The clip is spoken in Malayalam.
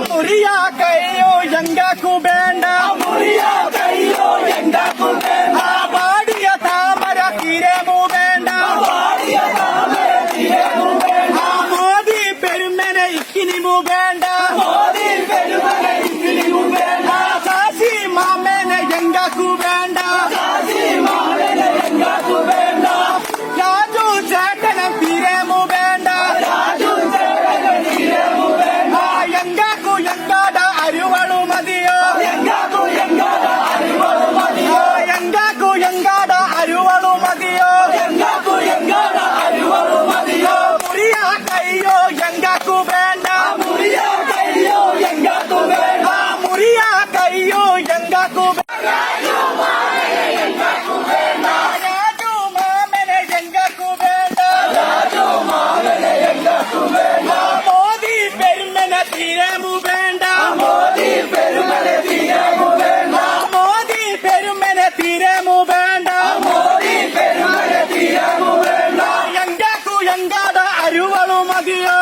ಮುರಿಯ ಕೈಯೋ ಎಂಗಾಕು ಬೇಡ ಬಾಡಿಯ ತಾಮರ ತೀರೇಮು ಬೇಡ ಮೋದಿ ಪೆರುಮೆನೆ ಇಕ್ಕಿನಿಮು ಬೇಡ ಸಾಸಿ ಮಾಮೆನೆ ಎಂಗಾಕು ಬೇಡ രാജു ചേട്ടനം തീരേമു വേണ്ട എങ്കാക്കു എങ്കാട അരുവളു മതിയോ എങ്കാക്കു എങ്കാട അരുവളു മതിയോ മുറിയ കയ്യോ എങ്കാക്കു വേണ്ട മുറിയ കയ്യോ എങ്കാക്കു വേണ്ട മോദി പെരുമനെ തീരേമു വേണ്ട എങ്കാക്കു എങ്കാട അരുവളു മതിയോ